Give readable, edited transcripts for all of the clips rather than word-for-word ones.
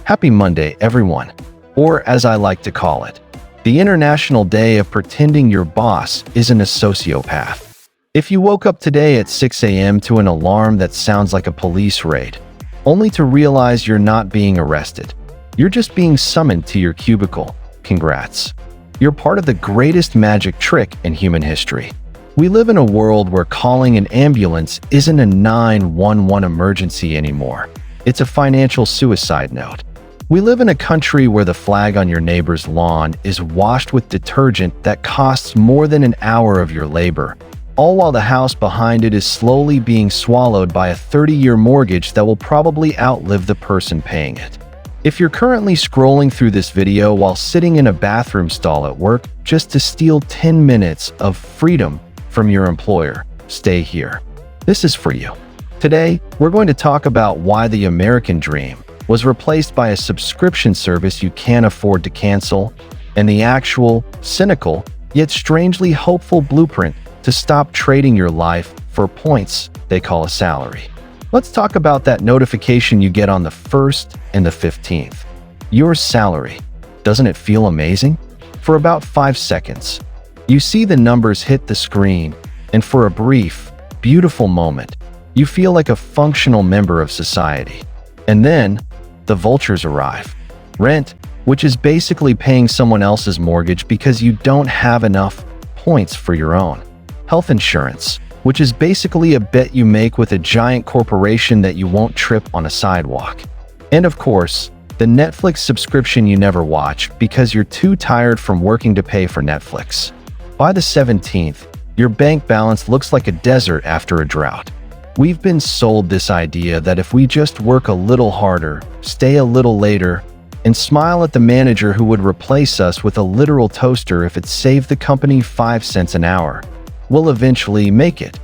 Happy Monday, everyone, or as I like to call it, the International Day of Pretending Your Boss Isn't a Sociopath. If you woke up today at 6 a.m. to an alarm that sounds like a police raid, only to realize you're not being arrested, you're just being summoned to your cubicle, congrats. You're part of the greatest magic trick in human history. We live in a world where calling an ambulance isn't a 911 emergency anymore. It's a financial suicide note. We live in a country where the flag on your neighbor's lawn is washed with detergent that costs more than an hour of your labor, all while the house behind it is slowly being swallowed by a 30-year mortgage that will probably outlive the person paying it. If you're currently scrolling through this video while sitting in a bathroom stall at work just to steal 10 minutes of freedom from your employer, stay here. This is for you. Today, we're going to talk about why the American dream was replaced by a subscription service you can't afford to cancel, and the actual, cynical, yet strangely hopeful blueprint to stop trading your life for points they call a salary. Let's talk about that notification you get on the 1st and the 15th. Your salary. Doesn't it feel amazing? For about 5 seconds, you see the numbers hit the screen, and for a brief, beautiful moment, you feel like a functional member of society. And then, the vultures arrive. Rent, which is basically paying someone else's mortgage because you don't have enough points for your own. Health insurance, which is basically a bet you make with a giant corporation that you won't trip on a sidewalk. And of course, the Netflix subscription you never watch because you're too tired from working to pay for Netflix. By the 17th, your bank balance looks like a desert after a drought. We've been sold this idea that if we just work a little harder, stay a little later, and smile at the manager who would replace us with a literal toaster if it saved the company 5 cents an hour, we'll eventually make it.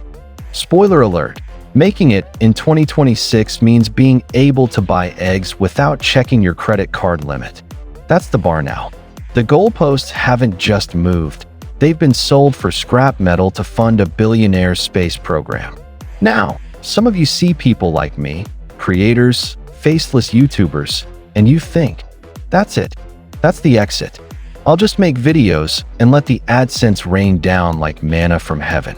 Spoiler alert, making it in 2026 means being able to buy eggs without checking your credit card limit. That's the bar now. The goalposts haven't just moved. They've been sold for scrap metal to fund a billionaire space program. Now, some of you see people like me, creators, faceless YouTubers, and you think, that's it. That's the exit. I'll just make videos and let the AdSense rain down like manna from heaven.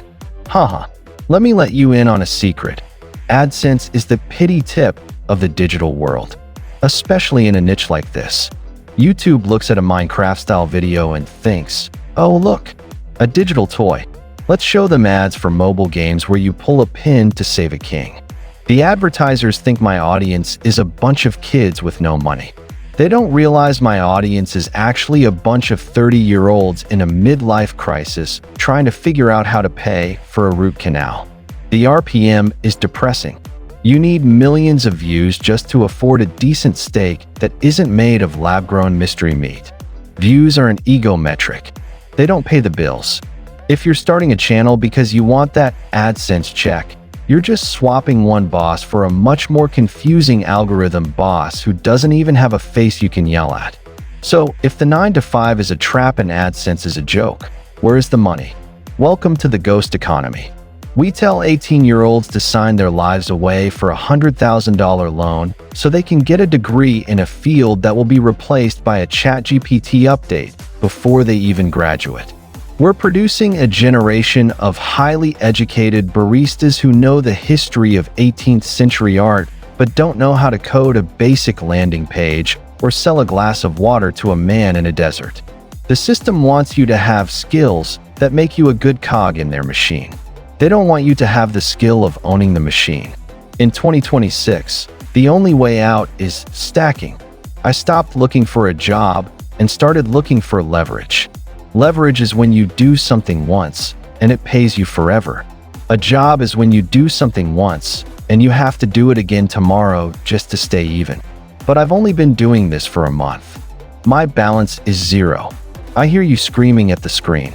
Haha, let me let you in on a secret. AdSense is the pity tip of the digital world, especially in a niche like this. YouTube looks at a Minecraft-style video and thinks, oh look, a digital toy. Let's show them ads for mobile games where you pull a pin to save a king. The advertisers think my audience is a bunch of kids with no money. They don't realize my audience is actually a bunch of 30-year-olds in a midlife crisis trying to figure out how to pay for a root canal. The RPM is depressing. You need millions of views just to afford a decent steak that isn't made of lab-grown mystery meat. Views are an ego metric. They don't pay the bills. If you're starting a channel because you want that AdSense check, you're just swapping one boss for a much more confusing algorithm boss who doesn't even have a face you can yell at. So, if the 9 to 5 is a trap and AdSense is a joke, where is the money? Welcome to the ghost economy. We tell 18-year-olds to sign their lives away for a $100,000 loan so they can get a degree in a field that will be replaced by a ChatGPT update before they even graduate. We're producing a generation of highly educated baristas who know the history of 18th century art but don't know how to code a basic landing page or sell a glass of water to a man in a desert. The system wants you to have skills that make you a good cog in their machine. They don't want you to have the skill of owning the machine. In 2026, the only way out is stacking. I stopped looking for a job and started looking for leverage. Leverage is when you do something once, and it pays you forever. A job is when you do something once, and you have to do it again tomorrow just to stay even. But I've only been doing this for a month. My balance is 0. I hear you screaming at the screen.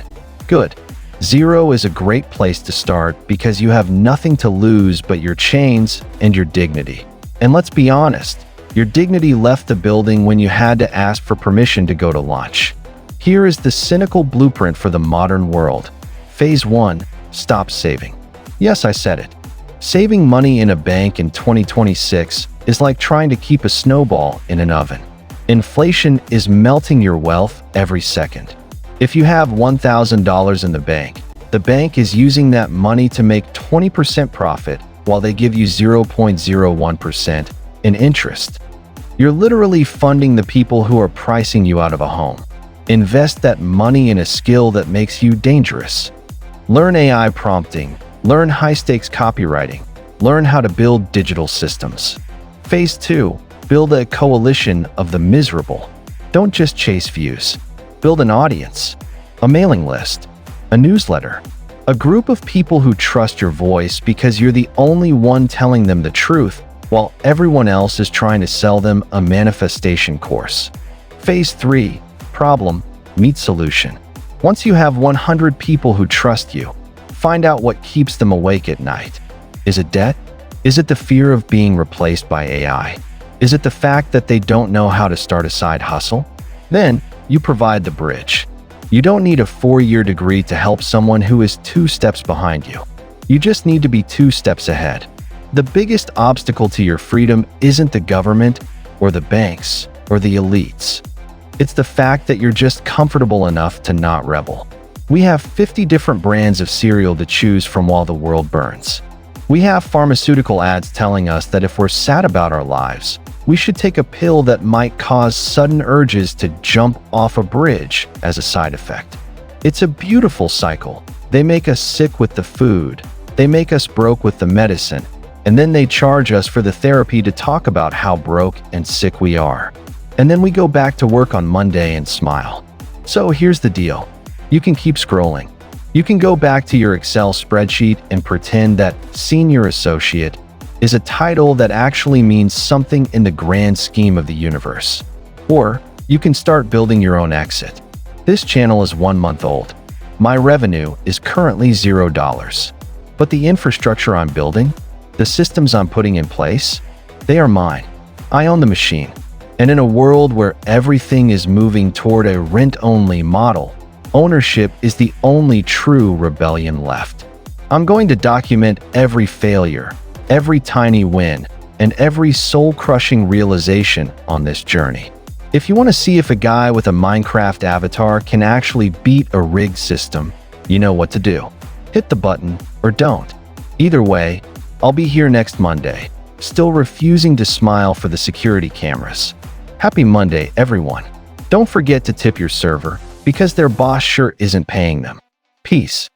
Good. 0 is a great place to start because you have nothing to lose but your chains and your dignity. And let's be honest, your dignity left the building when you had to ask for permission to go to lunch. Here is the cynical blueprint for the modern world. Phase 1. Stop saving. Yes, I said it. Saving money in a bank in 2026 is like trying to keep a snowball in an oven. Inflation is melting your wealth every second. If you have $1,000 in the bank is using that money to make 20% profit while they give you 0.01% in interest. You're literally funding the people who are pricing you out of a home. Invest that money in a skill that makes you dangerous. Learn AI prompting, learn high-stakes copywriting, learn how to build digital systems. Phase 2. Build a coalition of the miserable. Don't just chase views. Build an audience, a mailing list, a newsletter, a group of people who trust your voice because you're the only one telling them the truth while everyone else is trying to sell them a manifestation course. Phase 3. Problem meet solution. Once you have 100 people who trust you, find out what keeps them awake at night. Is it debt? Is it the fear of being replaced by AI? Is it the fact that they don't know how to start a side hustle? Then, you provide the bridge. You don't need a 4-year degree to help someone who is 2 steps behind you. You just need to be 2 steps ahead. The biggest obstacle to your freedom isn't the government or the banks or the elites. It's the fact that you're just comfortable enough to not rebel. We have 50 different brands of cereal to choose from while the world burns. We have pharmaceutical ads telling us that if we're sad about our lives, we should take a pill that might cause sudden urges to jump off a bridge as a side effect. It's a beautiful cycle. They make us sick with the food, they make us broke with the medicine, and then they charge us for the therapy to talk about how broke and sick we are. And then we go back to work on Monday and smile. So here's the deal. You can keep scrolling. You can go back to your Excel spreadsheet and pretend that senior associate is a title that actually means something in the grand scheme of the universe. Or you can start building your own exit. This channel is 1 month old. My revenue is currently $0. But the infrastructure I'm building, the systems I'm putting in place, they are mine. I own the machine. And in a world where everything is moving toward a rent-only model, ownership is the only true rebellion left. I'm going to document every failure, every tiny win, and every soul-crushing realization on this journey. If you want to see if a guy with a Minecraft avatar can actually beat a rigged system, you know what to do. Hit the button or don't. Either way, I'll be here next Monday, still refusing to smile for the security cameras. Happy Monday, everyone. Don't forget to tip your server, because their boss sure isn't paying them. Peace.